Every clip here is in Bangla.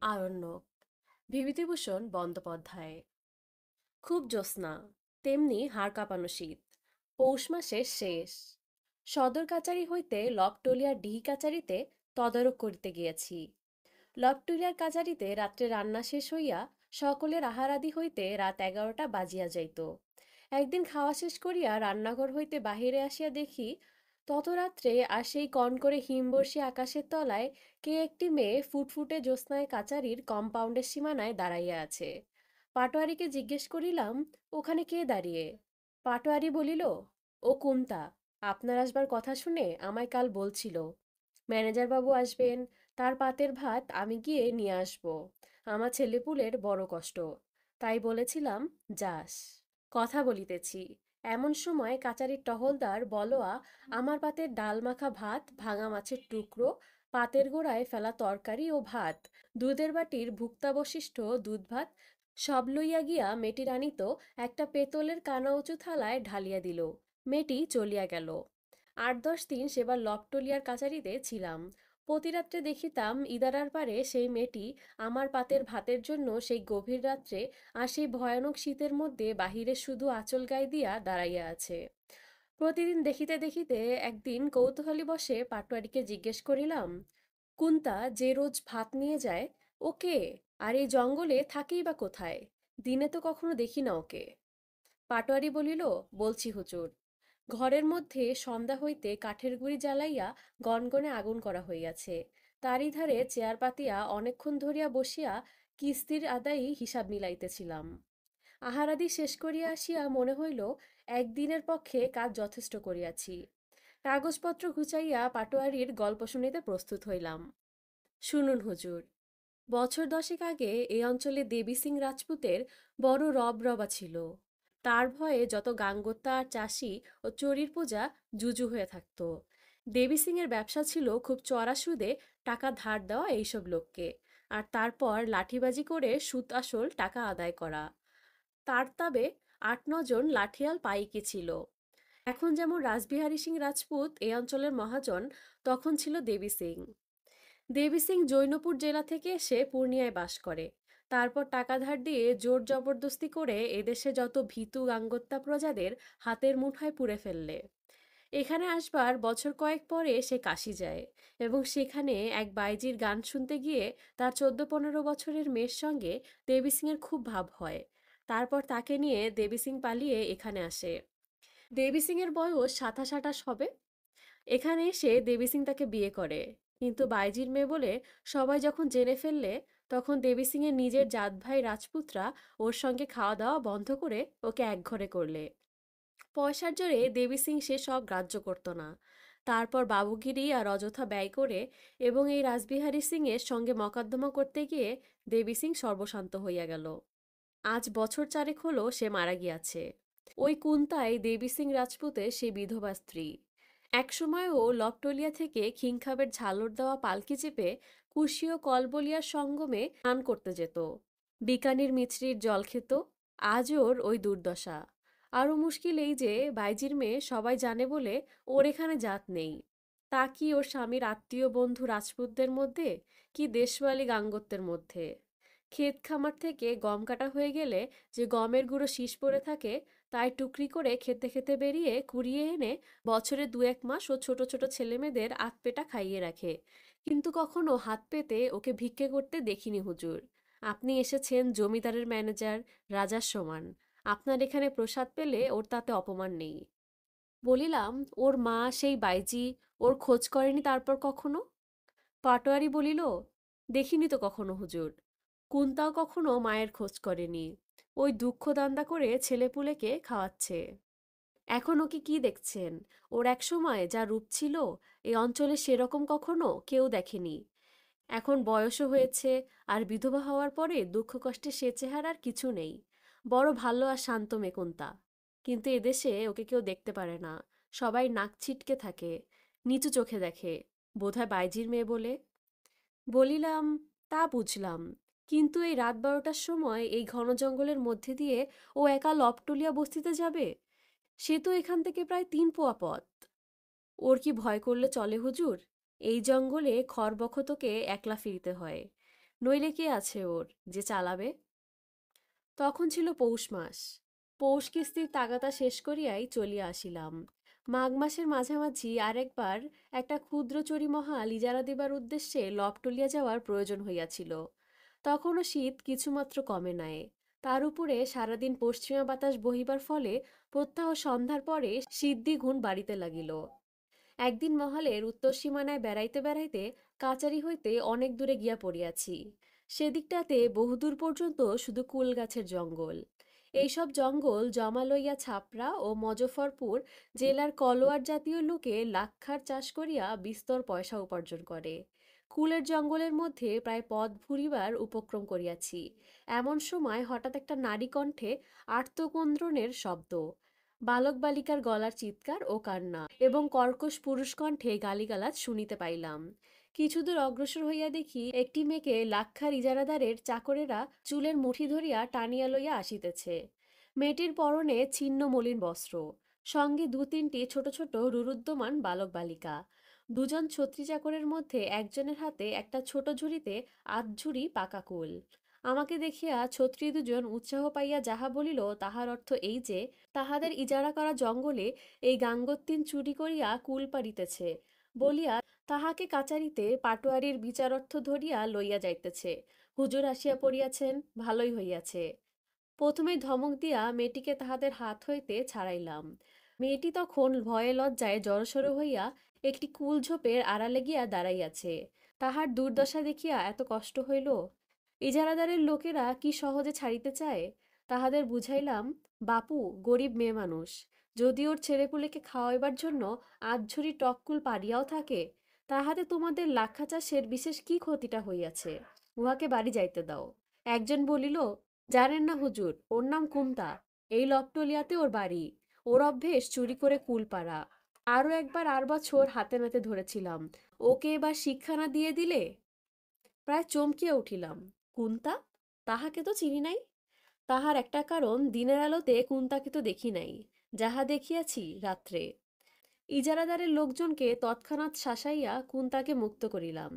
আরণ্যক বিভূতিভূষণ বন্দ্যোপাধ্যায়। খুব জ্যোৎস্না, তেমনি হাড় কাঁপানো শীত। পৌষ মাসের শেষ। সদর কাচারি হইতে লবটলিয়ার ডিহি কাচারিতে তদারক করিতে গিয়াছি। লবটলিয়ার কাচারিতে রাত্রে রান্না শেষ হইয়া সকলের আহারাদি হইতে রাত 11টা বাজিয়া যাইত। একদিন খাওয়া শেষ করিয়া রান্নাঘর হইতে বাহিরে আসিয়া দেখি, তত রাত্রে আর সেই কনকরে হিমবর্ষী আকাশের তলায় কে একটি মেয়ে ফুটফুটে জ্যোৎস্নায় কাচারির কম্পাউন্ডের সীমানায় দাঁড়াইয়া আছে। পাটোয়ারিকে জিজ্ঞেস করিলাম, ওখানে কে দাঁড়িয়ে? পাটোয়ারি বলিল, ও কুন্তা। আপনার আসবার কথা শুনে আমায় কাল বলছিল, ম্যানেজার বাবু আসবেন, তার পাতের ভাত আমি গিয়ে নিয়ে আসবো। আমার ছেলেপুলের বড় কষ্ট, তাই বলেছিলাম যাস। কথা বলিতেছি, এমন সময় কাচারির টহলদার বলোয়া আমার পাতের ডাল মাখা ভাত, ভাঙা মাছের টুকরো, পাতের গোড়ায় ফেলা তরকারি ও ভাত, দুধের বাটির ভুক্তাবশিষ্ট দুধ ভাত সব লইয়া গিয়া মেয়েটির আনিত একটা পেতলের কানা উঁচু থালায় ঢালিয়া দিল। মেয়েটি চলিয়া গেল। 8-10 দিন সেবার লবটলিয়ার কাচারিতে ছিলাম। প্রতিরাত্রে দেখিতাম ইদারার পারে সেই মেয়েটি আমার পাতের ভাতের জন্য সেই গভীর রাত্রে আর সেই ভয়ানক শীতের মধ্যে বাহিরে শুধু আঁচল গায়ে দিয়া দাঁড়াইয়া আছে। প্রতিদিন দেখিতে দেখিতে একদিন কৌতূহলী বশে পাটোয়ারিকে জিজ্ঞেস করিলাম, কুন্তা যে রোজ ভাত নিয়ে যায়, ও কে? আর এই জঙ্গলে থাকেই বা কোথায়? দিনে তো কখনো দেখি না ওকে। পাটোয়ারি বলিল, বলছি হুজুর। ঘরের মধ্যে সন্ধ্যা হইতে কাঠের গুঁড়ি জ্বালাইয়া গনগনে আগুন করা হইয়াছে। তারই ধারে চেয়ার পাতিয়া অনেকক্ষণ ধরিয়া বসিয়া কিস্তির আদায়ী হিসাব মিলাইতেছিলাম। আহারাদি শেষ করিয়া আসিয়া মনে হইল একদিনের পক্ষে কাজ যথেষ্ট করিয়াছি। কাগজপত্র গুছাইয়া পাটোয়ারির গল্প শুনিতে প্রস্তুত হইলাম। শুনুন হুজুর, বছর 10 আগে এই অঞ্চলে দেবী সিং রাজপুতের বড় রবরবা ছিল। তার ভয়ে যত গাঙ্গোত্তা আর চাষি ও চরির পূজা জুজু হয়ে থাকত। দেবী সিং এর ব্যবসা ছিল খুব চড়া সুদে টাকা ধার দেওয়া এইসব লোককে, আর তারপর লাঠিবাজি করে সুদ আসল টাকা আদায় করা। তার তবে 8-9 জন লাঠিয়াল পাইকি ছিল। এখন যেমন রাসবিহারী সিং রাজপুত এই অঞ্চলের মহাজন, তখন ছিল দেবী সিং। দেবী সিং জৈনপুর জেলা থেকে এসে পূর্ণিয়ায় বাস করে। তারপর টাকা ধার দিয়ে জোর জবরদস্তি করে এদেশে যত ভীতু গাঙ্গোত্তা প্রজাদের হাতের মুঠায় পুরে ফেললে। এখানে আসবার বছর কয়েক পরে সে কাশি যায়, এবং সেখানে এক বাইজির গান শুনতে গিয়ে তার 14-15 বছরের মেয়ের সঙ্গে দেবী সিং এর খুব ভাব হয়। তারপর তাকে নিয়ে দেবী সিং পালিয়ে এখানে আসে। দেবী সিং এর বয়স 27-28 হবে। এখানে এসে দেবী সিং তাকে বিয়ে করে, কিন্তু বাইজির মেয়ে বলে সবাই যখন জেনে ফেললে, তখন দেবী সিং এর নিজের জাত ভাই রাজপুতরা ওর সঙ্গে খাওয়া দাওয়া বন্ধ করে ওকে একঘরে করলে। পয়সার জোরে দেবী সিং সে সব গ্রাহ্য করতো না। তারপর বাবুগিরি আর অযথা ব্যয় করে এবং এই রাসবিহারী সিং এর সঙ্গে মকদ্দমা করতে গিয়ে দেবী সিং সর্বশান্ত হইয়া গেল। আজ বছর 4 হলো সে মারা গিয়াছে। ওই কুন্তাই দেবী সিং রাজপুতের সে বিধবা স্ত্রী। একসময় ও লবটলিয়া থেকে খিংখাবের ঝালর দেওয়া পালকি চেপে কুশি ও কলবলিয়ার সঙ্গমে স্নান করতে যেত, বিকানির মিছরির জল খেত। আজ ওর ওই দুর্দশা। আরও মুশকিল এই যে বাইজির মেয়ে সবাই জানে বলে ওর এখানে জাত নেই। তা কি ওর স্বামীর আত্মীয় বন্ধু রাজপুতদের মধ্যে, কি দেশওয়ালি গাঙ্গত্যের মধ্যে। ক্ষেত খামার থেকে গম কাটা হয়ে গেলে যে গমের গুঁড়ো শীষ পড়ে থাকে, তাই টুকরি করে খেতে খেতে বেরিয়ে কুড়িয়ে এনে বছরে 2-1 মাস ও ছোট ছোট ছেলেমেয়েদের আধপেটা খাইয়ে রাখে। কিন্তু কখনো হাত পেতে ওকে ভিক্ষে করতে দেখিনি হুজুর। আপনি এসেছেন জমিদারের ম্যানেজার, রাজার সমান। আপনার এখানে প্রসাদ পেলে ওর তাতে অপমান নেই। বলিলাম, ওর মা সেই বাইজি ওর খোঁজ করেনি তারপর কখনো? পাটোয়ারি বলিল, দেখিনি তো কখনো হুজুর। কুন্তাও কখনো মায়ের খোঁজ করেনি। ওই দুঃখ দান্দা করে ছেলেপুলেকে খাওয়াচ্ছে। এখন ওকে কি দেখছেন? ওর এক সময় যা রূপ ছিল, এই অঞ্চলে সেরকম কখনো কেউ দেখেনি। এখন বয়সও হয়েছে, আর বিধবা হওয়ার পরে দুঃখ কষ্টে সে চেহারার কিছু নেই। বড় ভালো আর শান্ত মেকুন্তা। কিন্তু এদেশে ওকে কেউ দেখতে পারে না। সবাই নাক ছিটকে থাকে, নিচু চোখে দেখে, বোধহয় বাইজির মেয়ে বলে। বলিলাম, তা বুঝলাম, কিন্তু এই রাত 12টার সময় এই ঘন জঙ্গলের মধ্যে দিয়ে ও একা লবটলিয়া বস্তিতে যাবে? সে তো এখান থেকে প্রায় 3 পোয়া পথ। ওর কি ভয় করলে চলে হুজুর? এই জঙ্গলে খড়বখতকে একলা ফিরতে হয়। নইলে কে আছে ওর যে চালাবে? তখন ছিল পৌষ মাস। পৌষ কিস্তির তাগাদা শেষ করিয়াই চলিয়া আসিলাম। মাঘ মাসের মাঝামাঝি আরেকবার একটা ক্ষুদ্র চুরিমহাল ইজারা দিবার উদ্দেশ্যে লবটলিয়া যাওয়ার প্রয়োজন হইয়াছিল। তখনও শীত কিছুমাত্র কমে নাই। তার উপরে সারাদিন পশ্চিমা বাতাস বহিবার ফলে প্রত্যহ সন্ধ্যার পরে শীত দ্বিগুণ বাড়িতে লাগিল। একদিন মহলের উত্তর সীমানায় বেড়াইতে বেড়াইতে কাচারি হইতে অনেক দূরে গিয়া পড়িয়াছি। সেদিকটাতে বহুদূর পর্যন্ত শুধু কুল গাছের জঙ্গল। এইসব জঙ্গল জমা লইয়া ছাপড়া ও মজফরপুর জেলার কলোয়ার জাতীয় লোকে লাক্ষার চাষ করিয়া বিস্তর পয়সা উপার্জন করে। কুলের জঙ্গলের মধ্যে প্রায় পথ ভুরিবার উপক্রম করিয়াছি, এমন সময় হঠাৎ একটা নারী কণ্ঠে আর্তক্রন্দনের শব্দ, বালক বালিকার গলার চিৎকার ও কান্না এবং কর্কশ পুরুষ কণ্ঠে গালিগালাজ শুনিতে পাইলাম। কিছুদূর অগ্রসর হইয়া দেখি একটি মেয়েকে লাক্ষার ইজারাদারের চাকরেরা চুলের মুঠি ধরিয়া টানিয়া লইয়া আসিতেছে। মেয়েটির পরনে ছিন্ন মলিন বস্ত্র, সঙ্গে দু তিনটি ছোট ছোট রুরুদ্যমান বালক বালিকা। দুজন ছত্রী চাকরের মধ্যে একজনের হাতে একটা ছোট ঝুড়িতে ঝুড়ি পাকা কুল। আমাকে দেখিয়া ছত্রী দুজন উৎসাহ পাইয়া যাহা বলিল তাহার অর্থ এই যে তাহাদের ইজারা করা জঙ্গলে এই গাঙ্গোত্তীন চুরি করিয়া কুল পাড়িতেছে বলিয়া তাহাকে কাচারিতে পাটোয়ারির বিচারার্থ ধরিয়া লইয়া যাইতেছে। হুজুর আসিয়া পড়িয়াছেন, ভালোই হইয়াছে। প্রথমে ধমক দিয়া মেয়েটিকে তাহাদের হাত হইতে ছাড়াইলাম। মেয়েটি তখন ভয়ে লজ্জায় জড়সড় হইয়া একটি কুল ঝোপের আড়ালে গিয়া দাঁড়াইয়াছে। তাহার দুর্দশা দেখিয়া এত কষ্ট হইল। ইজারাদারের লোকেরা কি সহজে ছাড়িতে চায়। তাহাদের বুঝাইলাম, বাপু গরিব মেয়ে মানুষ, যদি ওর ছেলেপুলেকে খাওয়াইবার জন্য আধঝুরি টককুল পাড়িয়াও থাকে, তাহাতে তোমাদের লাক্ষা চাষের বিশেষ কি ক্ষতিটা হইয়াছে? উহাকে বাড়ি যাইতে দাও। একজন বলিল, জানেন না হুজুর, ওর নাম কুন্তা। এই লবটলিয়াতে ওর বাড়ি। ওর অভ্যেস চুরি করে কুল পাড়া। আরো একবার 8 বছর হাতে নাতে ধরেছিলাম। ওকে এবার শিক্ষা না দিয়ে দিলে? প্রায় চমকিয়া উঠিলাম। কুন্তা? তাহাকে তো চিনি নাই। তাহার একটা কারণ, দিনের আলোতে কুন্তাকে তো দেখি নাই, যাহা দেখিয়াছি রাত্রে। ইজারাদারের লোকজনকে তৎক্ষণাৎ শাসাইয়া কুন্তাকে মুক্ত করিলাম।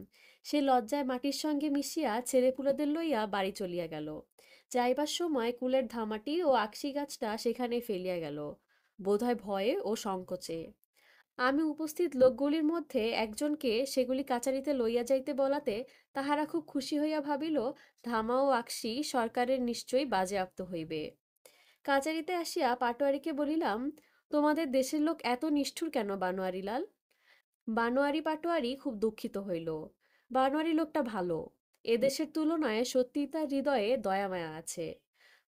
সে লজ্জায় মাটির সঙ্গে মিশিয়া ছেলেপুলেদের লইয়া বাড়ি চলিয়া গেল। যাইবার সময় কুলের ধামাটি ও আকশি গাছটা সেখানে ফেলিয়া গেল, বোধহয় ভয়ে ও সংকোচে। আমি উপস্থিত লোকগুলির মধ্যে একজনকে সেগুলি কাচারিতে লইয়া যাইতে বলাতে তাহারা খুব খুশি হইয়া ভাবিল, ধামা ও আকশি সরকারের নিশ্চয়ই বাজেয়াপ্ত হইবে। কাচারিতে আসিয়া পাটোয়ারিকে বলিলাম, তোমাদের দেশের লোক এত নিষ্ঠুর কেন বানোয়ারিলাল? বানোয়ারি পাটোয়ারি খুব দুঃখিত হইল। বানোয়ারি লোকটা ভালো, এদেশের তুলনায় সত্যিই তার হৃদয়ে দয়ামায়া আছে।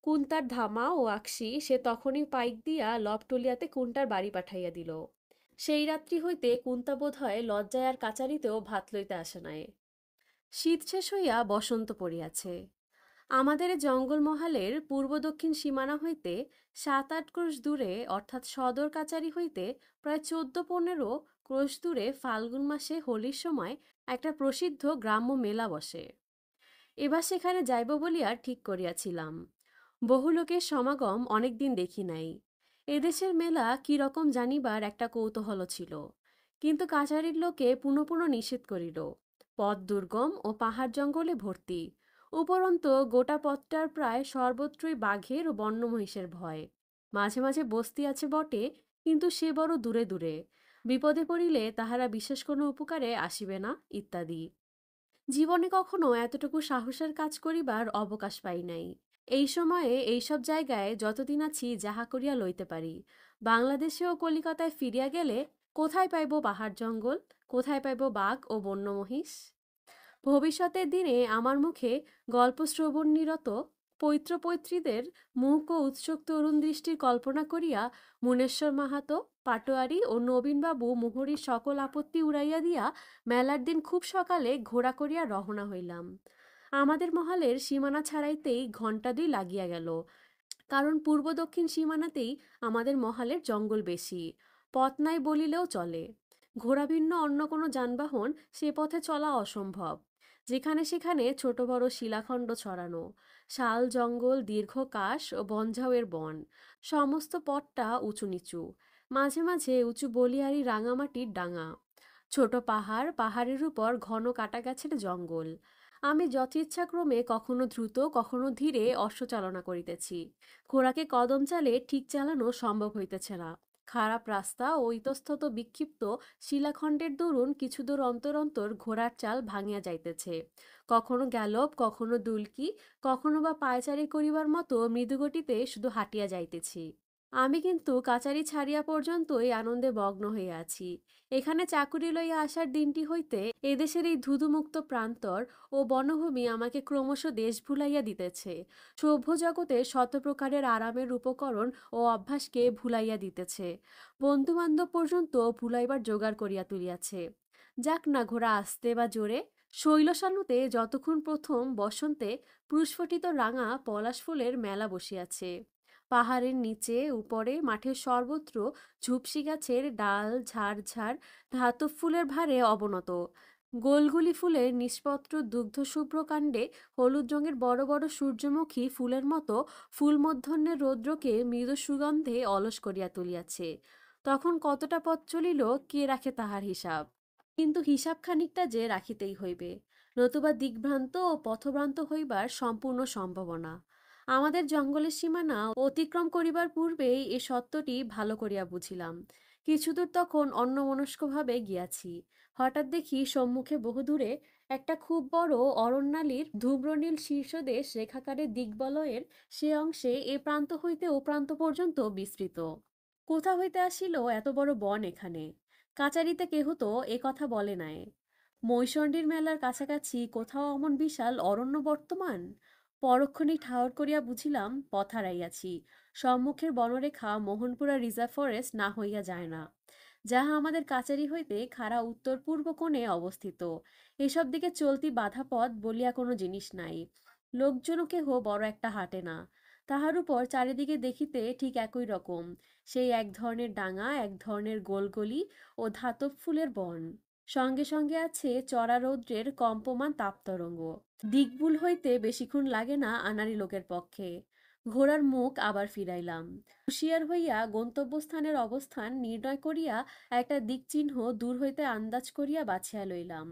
কুন্তার ধামা ও আকশি সে তখনই পাইক দিয়া লবটলিয়াতে কুন্তার বাড়ি পাঠাইয়া দিল। সেই রাত্রি হইতে কুন্তা বোধ হয় লজ্জায় আর কাচারিতেও ভাত লইতে আসে নাই। শীত শেষ হইয়া বসন্ত পড়িয়াছে। আমাদের এ জঙ্গলমহালের পূর্ব দক্ষিণ সীমানা হইতে 7-8 ক্রোশ দূরে, অর্থাৎ সদর কাচারি হইতে প্রায় 14-15 ক্রোশ দূরে ফাল্গুন মাসে হোলির সময় একটা প্রসিদ্ধ গ্রাম্য মেলা বসে। এবার সেখানে যাইব বলিয়া ঠিক করিয়াছিলাম। বহু লোকের সমাগম অনেকদিন দেখি নাই। এদেশের মেলা কি রকম জানিবার একটা কৌতূহল ছিল, কিন্তু কাছারির লোকে পুনঃ পুনঃ নিষেধ করিল। পথ দুর্গম ও পাহাড় জঙ্গলে ভর্তি। উপরন্ত গোটা পথটার প্রায় সর্বত্রই বাঘের ও বন্য মহিষের ভয়। মাঝে মাঝে বস্তি আছে বটে, কিন্তু সে বড় দূরে দূরে। বিপদে পড়িলে তাহারা বিশেষ কোনো উপকারে আসিবে না, ইত্যাদি। জীবনে কখনো এতটুকু সাহসের কাজ করিবার অবকাশ পাই নাই। এই সময়ে এইসব জায়গায় যতদিন আছি যাহা করিয়া লইতে পারি। বাংলাদেশে ও কলিকাতায় ফিরিয়া গেলে কোথায় পাইব পাহাড় জঙ্গল, কোথায় পাইব বাঘ ও বন্য মহিষ? ভবিষ্যতের দিনে আমার মুখে গল্প শ্রবণ নিরত পৈত্র পৈত্রীদের মুখ ও উৎসুক তরুণ দৃষ্টির কল্পনা করিয়া মুনেশ্বর মাহাতো, পাটোয়ারি ও নবীনবাবু মুহুরীর সকল আপত্তি উড়াইয়া দিয়া মেলার দিন খুব সকালে ঘোড়া করিয়া রওনা হইলাম। আমাদের মহলের সীমানা ছাড়াইতেই 2 ঘণ্টা লাগিয়া গেল, কারণ পূর্ব দক্ষিণ সীমানাতেই আমাদের মহালের জঙ্গল বেশি। পথ নাই বলিলেও চলে। ঘোড়া ভিন্ন অন্য কোনো যানবাহন সে পথে চলা অসম্ভব। যেখানে সেখানে ছোট বড় শিলাখণ্ড ছড়ানো, শাল জঙ্গল, দীর্ঘ কাশ ও বনঝাউয়ের বন। সমস্ত পথটা উঁচু নিচু, মাঝে মাঝে উঁচু বলিয়ারি রাঙামাটির ডাঙা। ছোট পাহাড়, পাহাড়ের উপর ঘন কাটা গাছের জঙ্গল। আমি যথেচ্ছাক্রমে কখনো দ্রুত কখনো ধীরে অশ্বচালনা করিতেছি। ঘোড়াকে কদম চালে ঠিক চালানো সম্ভব হইতেছে না। খারাপ রাস্তা ও ইতস্তত বিক্ষিপ্ত শিলাখণ্ডের দরুন কিছু দূর অন্তর অন্তর ঘোড়ার চাল ভাঙিয়া যাইতেছে। কখনো গ্যালপ, কখনো দুলকি, কখনো বা পায়চারি করিবার মতো মৃদুগতিতে শুধু হাঁটিয়া যাইতেছি। আমি কিন্তু কাচারি ছাড়িয়া পর্যন্তই আনন্দে মগ্ন হইয়া আছি। এখানে চাকুরি লইয়া আসার দিনটি হইতে এদেশের এই ধুধুমুক্ত প্রান্তর ও বনভূমি আমাকে ক্রমশ দেশ ভুলাইয়া দিতেছে। সভ্য জগতে শত প্রকারের আরামের উপকরণ ও অভ্যাসকে ভুলাইয়া দিতেছে। বন্ধু বান্ধব পর্যন্ত ভুলাইবার জোগাড় করিয়া তুলিয়াছে। যাক না, ঘোড়া আসতে বা জোরে। শৈলশানুতে যতক্ষণ প্রথম বসন্তে প্রস্ফুটিত রাঙা পলাশ ফুলের মেলা বসিয়াছে। পাহাড়ের নিচে উপরে মাঠের সর্বত্র ঝুপসি গাছের ডাল ঝাড় ঝাড় ধাতব ফুলের ভারে অবনত। গোলগুলি ফুলের নিষ্পত্র দুগ্ধশুভ্র কাণ্ডে হলুদ রঙের বড় বড় সূর্যমুখী ফুলের মতো ফুল মধ্যাহ্নের রৌদ্রকে মৃদু সুগন্ধে অলস করিয়া তুলিয়াছে। তখন কতটা পথ চলিল, কে রাখে তাহার হিসাব? কিন্তু হিসাব খানিকটা যে রাখিতেই হইবে, নতুবা দিগ্ভ্রান্ত ও পথভ্রান্ত হইবার সম্পূর্ণ সম্ভাবনা। আমাদের জঙ্গলের সীমানা অতিক্রম করিবার পূর্বেই এ সত্যটি ভালো করিয়া বুঝিলাম। কিছুদূর তখন অন্যমনস্কভাবে গিয়াছি। হঠাৎ দেখি সম্মুখে বহুদূরে একটা খুব বড় অরণ্যালীর ধূম্রনীল শীর্ষদেশ রেখাকারে দিগ্বলয়ের সে অংশে এ প্রান্ত হইতে ও প্রান্ত পর্যন্ত বিস্তৃত। কোথা হইতে আসিল এত বড় বন এখানে? কাচারিতে কেহ তো এ কথা বলে নাই। মৈশণ্ডীর মেলার কাছাকাছি কোথাও অমন বিশাল অরণ্য বর্তমান? পরক্ষণেই ঠাহর করিয়া বুঝিলাম পথ হারাইয়াছি। সম্মুখের বনরেখা মোহনপুরা রিজার্ভ ফরেস্ট না হইয়া যায় না, যাহা আমাদের কাচারি হইতে খাড়া উত্তর পূর্ব কোণে অবস্থিত। এসব দিকে চলতি বাধা পথ বলিয়া কোনো জিনিস নাই। লোকজনও কেহ বড় একটা হাঁটে না। তাহার উপর চারিদিকে দেখিতে ঠিক একই রকম, সেই এক ধরনের ডাঙা, এক ধরনের গোলগলি ও ধাতব ফুলের বন। সঙ্গে সঙ্গে আছে চড়া রৌদ্রের কম্পমান তাপতরঙ্গ। দিকভুল হইতে বেশিক্ষণ লাগে না আনাড়ি লোকের পক্ষে। ঘোড়ার মুখ আবার ফিরাইলাম। হুঁশিয়ার হইয়া গন্তব্যস্থানের অবস্থান নির্ণয় করিয়া একটা দিকচিহ্ন দূর হইতে আন্দাজ করিয়া বাছিয়া লইলাম।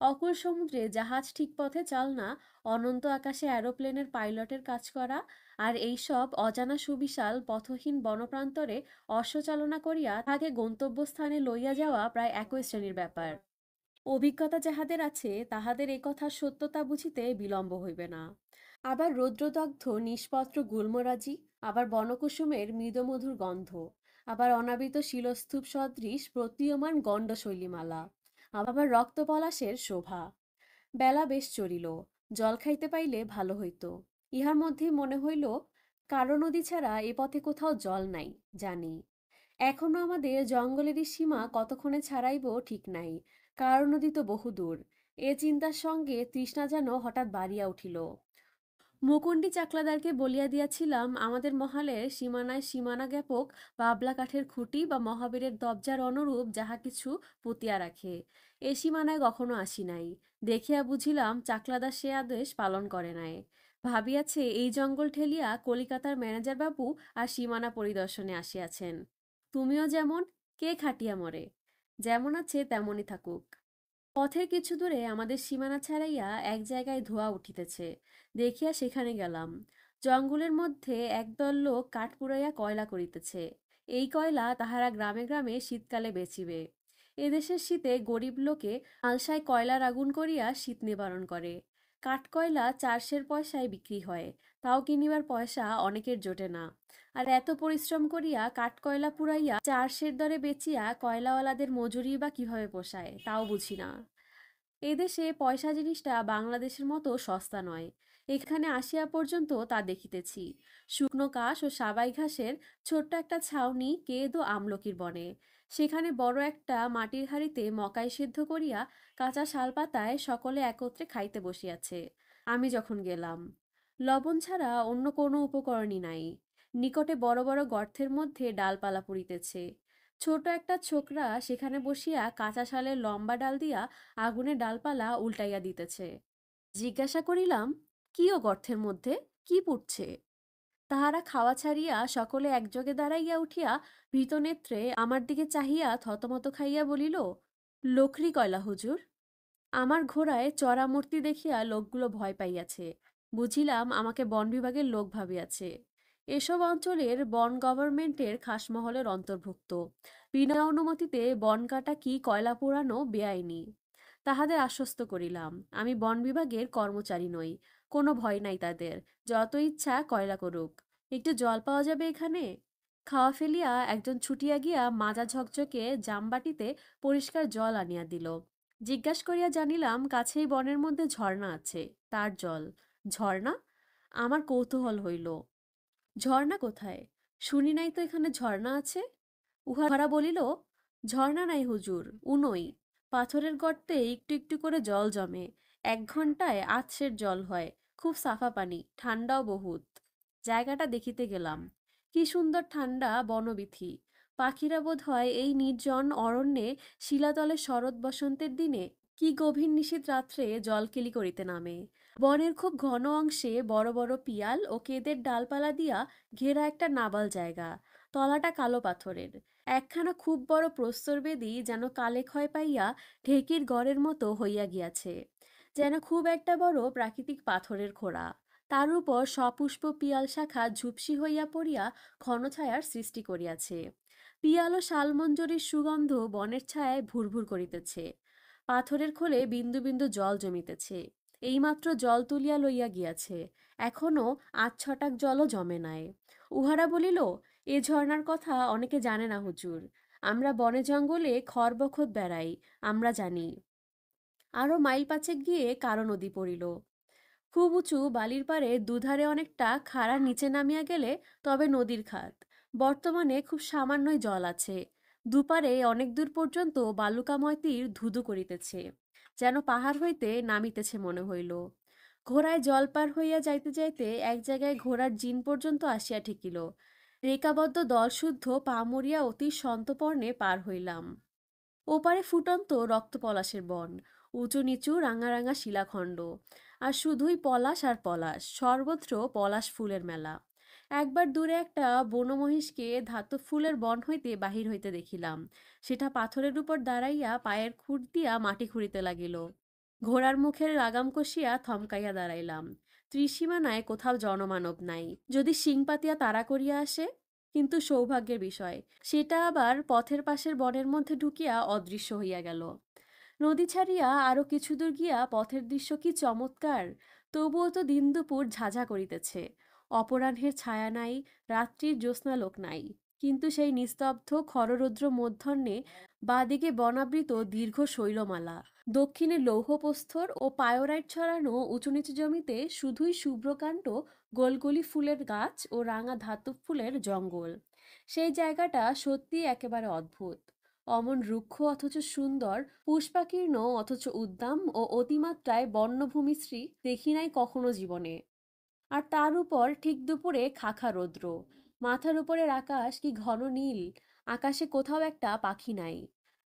অকুল সমুদ্রে জাহাজ ঠিক পথে চাল না, অনন্ত আকাশে অ্যারোপ্লেনের পাইলটের কাজ করা, আর এইসব অজানা সুবিশাল পথহীন বনপ্রান্তরে অশ্বচালনা করিয়া তাকে গন্তব্যস্থানে লইয়া যাওয়া প্রায় একই শ্রেণীর ব্যাপার। অভিজ্ঞতা যাহাদের আছে তাহাদের এ কথার সত্যতা বুঝিতে বিলম্ব হইবে না। আবার রৌদ্রদগ্ধ নিষ্পত্র গুল্মরাজি, আবার বনকুসুমের মৃদমধুর গন্ধ, আবার অনাবৃত শিলস্তূপ সদৃশ প্রতীয়মান গণ্ডশৈলীমালা, আবার রক্তপলাশের শোভা। বেলা বেশ চড়িল। জল খাইতে পাইলে ভালো হইত। ইহার মধ্যে মনে হইল, কারো নদী ছাড়া এ পথে কোথাও জল নাই, জানি। এখনো আমাদের জঙ্গলেরই সীমা কতক্ষণে ছাড়াইব ঠিক নাই। কারো নদী তো বহুদূর। এ চিন্তার সঙ্গে তৃষ্ণা যেন হঠাৎ বাড়িয়া উঠিল। মুকুন্ডি চাকলাদারকে বলিয়া দিয়াছিলাম আমাদের মহালের সীমানায় সীমানা জ্ঞাপক বাবলা কাঠের খুঁটি বা মহাবীরের দবজার অনুরূপ যাহা কিছু পুঁতিয়া রাখে। এ সীমানায় কখনো আসি নাই। দেখিয়া বুঝিলাম চাকলাদার সে আদেশ পালন করে নাই। ভাবিয়াছে এই জঙ্গল ঠেলিয়া কলিকাতার ম্যানেজার বাবু আর সীমানা পরিদর্শনে আসিয়াছেন। তুমিও যেমন, কে খাটিয়া মরে। যেমন আছে তেমনই থাকুক। পথের কিছু দূরে আমাদের সীমানা ছাড়াইয়া এক জায়গায় ধোঁয়া উঠিতেছে, দেখিয়া সেখানে গেলাম। জঙ্গলের মধ্যে একদল লোক কাঠ পুড়াইয়া কয়লা করিতেছে। এই কয়লা তাহারা গ্রামে গ্রামে শীতকালে বেচিবে। এদেশের শীতে গরিব লোকে আলসায় কয়লার আগুন করিয়া শীত নিবারণ করে। কাঠ কয়লা 4 পয়সায় বিক্রি হয়, তাও কিনিবার পয়সা অনেকের জোটে না। আর এত পরিশ্রম করিয়া কাঠ কয়লা পুড়াইয়া 4 দরে বেচিয়া কয়লাওয়ালাদের মজুরি বা কিভাবে পোষায়, তাও বুঝি না। এদেশে পয়সা জিনিসটা বাংলাদেশের মতো সস্তা নয়। এখানে আসিয়া পর্যন্ত তা দেখিতেছি। শুকনো কাশ ও সাবাই ঘাসের ছোট্ট একটা ছাউনি কেদ ও আমলকির বনে। সেখানে বড় একটা মাটির হাঁড়িতে মকাই সিদ্ধ করিয়া কাঁচা শালপাতায় সকলে একত্রে খাইতে বসিয়াছে। আমি যখন গেলাম, লবণ ছাড়া অন্য কোনো উপকরণই নাই। নিকটে বড় বড় গর্তের মধ্যে ডালপালা পুড়িতেছে। ছোট একটা ছোকরা সেখানে বসিয়া কাঁচা শালের লম্বা ডাল দিয়া আগুনে ডালপালা উল্টাইয়া দিতেছে। জিজ্ঞাসা করিলাম, কি ও গর্তের মধ্যে, কি পুড়ছে? তাহারা খাওয়া ছাড়িয়া সকলে একযোগে দাঁড়াইয়া উঠিয়া ভীতনেত্রে আমার দিকে চাহিয়া থতমত খাইয়া বলিল, লকড়ি কয়লা হুজুর। আমার ঘোড়ায় চড়া মূর্তি দেখিয়া লোকগুলো ভয় পাইয়াছে। বুঝিলাম আমাকে বন বিভাগের লোক ভাবিয়াছে। এসব অঞ্চলের বন গভর্নমেন্টের খাসমহলের অন্তর্ভুক্ত। বিনা অনুমতিতে বন কাটা কি কয়লা পোড়ানো বেআইনি। তাহাদের আশ্বস্ত করিলাম আমি বন বিভাগের কর্মচারী নই, কোনো ভয় নাই তাদের, যত ইচ্ছা কয়লা করুক। একটু জল পাওয়া যাবে এখানে? খাওয়া ফেলিয়া একজন ছুটিয়া গিয়া মাজা ঝকঝকে জামবাটিতে পরিষ্কার জল আনিয়া দিল। জিজ্ঞাস করিয়া জানিলাম কাছেই বনের মধ্যে ঝর্ণা আছে, তার জল। ঝর্ণা? আমার কৌতূহল হইল। ঝর্ণা কোথায়? শুনি নাই তো এখানে ঝর্ণা আছে। উহারা বলিল, ঝর্ণা নাই হুজুর, উনই। পাথরের গর্তে একটু একটু করে জল জমে, 1 ঘন্টায় আছড়ের জল হয়। খুব সাফা পানি, ঠান্ডাও বহুত। জায়গাটা দেখিতে গেলাম। কি সুন্দর ঠান্ডা বনবিথি। পাখিরা বোধ হয় এই নির্জন অরণ্যে শিলাতলে শরৎ বসন্তের দিনে কি গভীর নিশীথ রাত্রে জলকেলি করিতে নামে। বনের খুব ঘন অংশে বড় বড় পিয়াল ও কেদের ডালপালা দিয়া ঘেরা একটা নাবাল জায়গা। তলাটা কালো পাথরের। একখানা খুব বড় প্রস্তরবেদী যেন কালে ক্ষয় পাইয়া ঢেকির গড়ের মতো হইয়া গিয়াছে, যেন খুব একটা বড় প্রাকৃতিক পাথরের খোঁড়া। তার উপর সপুষ্প পিয়াল শাখা ঝুপসি হইয়া পড়িয়া ঘনছায়ার সৃষ্টি করিয়াছে। পিয়াল ও শালমঞ্জরির সুগন্ধ বনের ছায়ায় ভুরভুর করিতেছে। পাথরের খোলে বিন্দু বিন্দু জল জমিতেছে। এইমাত্র জল তুলিয়া লইয়া গিয়াছে, এখনো 8-6 টাক জলও জমে নাই। উহারা বলিল, এ ঝর্ণার কথা অনেকে জানে না হুজুর। আমরা বনে জঙ্গলে খড়বখত বেড়াই, আমরা জানি। আরো মাইল 5 গিয়ে কারো নদী পড়িল। খুব উঁচু বালির পারে দুধারে অনেকটা খাড়া নিচে নামিয়া গেলে তবে নদীর খাত। বর্তমানে খুব সামান্যই জল আছে। দুপারে অনেক দূর পর্যন্ত বালুকাময় তীর ধুধু করিতেছে, যেন পাহাড় হইতে নামিতেছে মনে হইল। ঘোড়ায় জল পার হইয়া যাইতে যাইতে এক জায়গায় ঘোড়ার জিন পর্যন্ত আসিয়া ঠেকিল। রেখাবদ্ধ দলশুদ্ধ পা মরিয়া অতি সন্তপর্ণে পার হইলাম। ওপারে ফুটন্ত রক্তপলাশের বন, উঁচু নিচু রাঙা রাঙা শিলাখণ্ড, আর শুধুই পলাশ আর পলাশ, সর্বত্র পলাশ ফুলের মেলা। একবার দূরে একটা বনমহিষকে ধাতব ফুলের বন হইতে বাহির হইতে দেখিলাম। সেটা পাথরের উপর দাঁড়াইয়া পায়ের খুঁট দিয়া মাটি খুঁড়িতে লাগিল। ঘোড়ার মুখের লাগাম কষিয়া থমকাইয়া দাঁড়াইলাম। ত্রিসীমানায় কোথাও জনমানব নাই, যদি শিং পাতিয়া তাড়া করিয়া আসে। কিন্তু সৌভাগ্যের বিষয়, সেটা আবার পথের পাশের বনের মধ্যে ঢুকিয়া অদৃশ্য হইয়া গেল। নদী ছাড়িয়া আরো কিছু দূর গিয়া পথের দৃশ্য কি চমৎকার! তবুও তো দিন দুপুর ঝাঝা করিতেছে। অপরাহ্নের ছায়া নাই, রাত্রির জ্যোৎস্নালোক নাই। কিন্তু সেই নিস্তব্ধ খররৌদ্র মধ্যাহ্নে বাঁদিকে বনাবৃত দীর্ঘ শৈলমালা, দক্ষিণে লৌহপ্রস্তর ও পায়োরাইট ছড়ানো উঁচু নিচু জমিতে শুধুই শুভ্রকাণ্ড গোলগলি ফুলের গাছ ও রাঙা ধাতব ফুলের জঙ্গল। সেই জায়গাটা সত্যি একেবারে অদ্ভুত। অমন রুক্ষ অথচ সুন্দর, পুষ্পাকীর্ণ অথচ উদ্দাম ও অতিমাত্রায় বন্যভূমিশ্রী দেখি নাই কখনো জীবনে। আর তার উপর ঠিক দুপুরে খাখা রৌদ্র। মাথার উপরের আকাশ কি ঘন নীল! আকাশে কোথাও একটা পাখি নাই।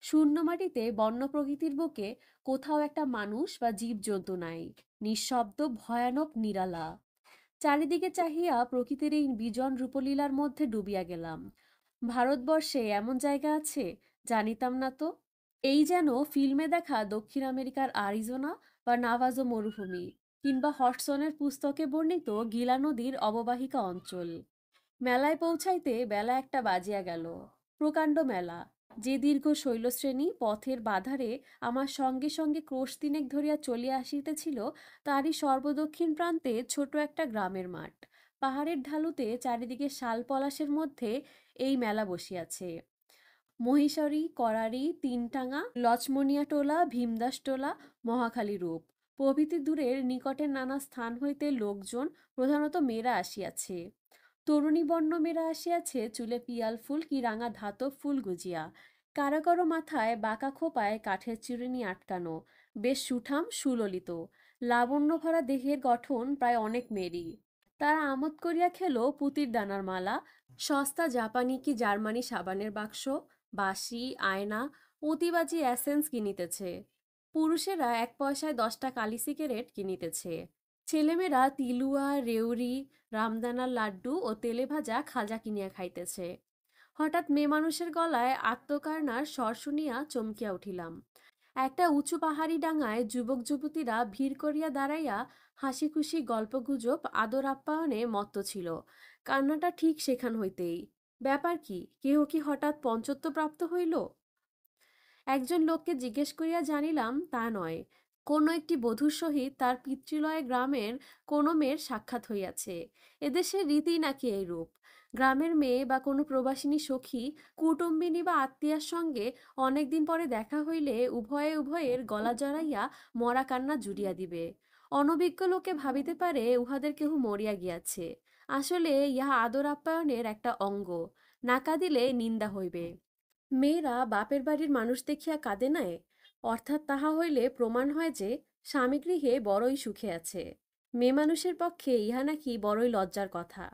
শূন্য মাটিতে বন্য প্রকৃতির বুকে কোথাও একটা মানুষ বা জীবজন্তু নাই। নিঃশব্দ ভয়ানক নিরালা। চারিদিকে চাহিয়া প্রকৃতির এই বিজন রূপলীলার মধ্যে ডুবিয়া গেলাম। ভারতবর্ষে এমন জায়গা আছে, জানিতাম না তো। এই যেন ফিল্মে দেখা দক্ষিণ আমেরিকার আরিজোনা বা নাভাজো মরুভূমি, কিংবা হডসনের পুস্তকে বর্ণিত গিলা নদীর অববাহিকা অঞ্চল। মেলায় পৌঁছাইতে বেলা 1টা বাজিয়া গেল। প্রকাণ্ড মেলা। যে দীর্ঘ শৈলশ্রেণী পথের বাধারে আমার সঙ্গে সঙ্গে ক্রোশ 3 ধরিয়া চলিয়া আসিতেছিল, তারই সর্বদক্ষিণ প্রান্তে ছোট একটা গ্রামের মাঠ। পাহাড়ের ঢালুতে চারিদিকে শাল পলাশের মধ্যে এই মেলা বসিয়াছে। মহিষারি, করারি, তিনটাঙা, লছমনিয়াটোলা, ভীমদাসটোলা, মহাখালী রূপ প্রভৃতি দূরের নিকটের নানা স্থান হইতে লোকজন, প্রধানত মেয়েরা আসিয়াছে। তরুণী বর্ণ মেয়েরা আসিয়াছে চুলে পিয়াল ফুল কি রাঙা ধাতব ফুল গুজিয়া। কারো কারো মাথায় বাঁকা খোপায় কাঠের চিরুনি আটকানো, বেশ সুঠাম সুললিত। লাবণ্য ভরা দেহের গঠন প্রায় অনেক মেয়েরই। তারা আমোদ করিয়া খেল পুতির দানার মালা, সস্তা জাপানি কি জার্মানি সাবানের বাক্স, বাঁশি, আয়না, অতিবাজি অ্যাসেন্স কিনিতেছে। পুরুষেরা 1 পয়সায় 10টা কালি সিগারেট কিনিতেছে। ছেলেমেয়েরা তিলুয়া, রেউরি, রামদানার লাড্ডু ও তেলে ভাজা খাজা কিনিয়া খাইতেছে। হঠাৎ মেয়ে মানুষের গলায় আত্মকারনার স্বর শুনিয়া চমকিয়া উঠিলাম। একটা উঁচু পাহাড়ি ডাঙায় যুবক যুবতীরা ভিড় করিয়া দাঁড়াইয়া হাসি খুশি গল্পগুজব আদর আপ্যায়নে মত্ত ছিল। কান্নাটা ঠিক সেখান হইতেই। ব্যাপার কি, কেহ কি হঠাৎ পঞ্চত্ব প্রাপ্ত হইল? একজন লোককে জিজ্ঞেস করিয়া জানিলাম তা নয়, কোন একটি বধূর সহিত তার পিতৃলয় গ্রামের কোন মেয়ের সাক্ষাৎ হইয়াছে। এদেশের রীতি নাকি এইরূপ। গ্রামের মেয়ে বা কোনো প্রবাসিনী সখী কুটুম্বিনী বা আত্মীয়ার সঙ্গে অনেকদিন পরে দেখা হইলে উভয়ে উভয়ের গলা জড়াইয়া মরা কান্না জুড়িয়া দিবে। অনভিজ্ঞ লোকে ভাবিতে পারে উহাদের কেহ মরিয়া গিয়াছে। আসলে ইহা আদর আপ্যায়নের একটা অঙ্গ। না কাঁদিলে নিন্দা হইবে। মেয়েরা বাপের বাড়ির মানুষ দেখিয়া কাঁদে নাই, অর্থাৎ তাহা হইলে প্রমাণ হয় যে স্বামী গৃহে বড়ই সুখে আছে। মেয়ে মানুষের পক্ষে ইহা নাকি বড়ই লজ্জার কথা।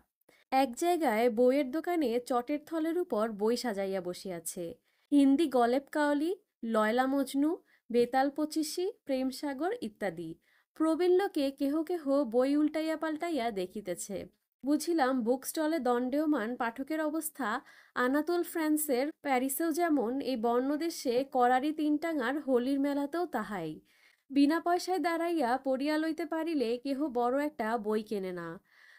এক জায়গায় বইয়ের দোকানে চটের থলের উপর বই সাজাইয়া বসিয়াছে। হিন্দি গলেব কাওলি, লয়লা মজনু, বেতাল পঁচিশি, প্রেমসাগর ইত্যাদি। প্রবীণ লোকে কেহ কেহ বই উল্টাইয়া পাল্টাইয়া দেখিতেছে। বুঝিলাম বুক স্টলে দণ্ডেয়মান পাঠকের অবস্থা আনাতোল ফ্রান্সের প্যারিসেও যেমন, এই বর্ণদেশে করারি তিনটাঙার হোলির মেলাতেও তাহাই। বিনা পয়সায় দাঁড়াইয়া পড়িয়া লইতে পারিলে কেহ বড় একটা বই কেনে না।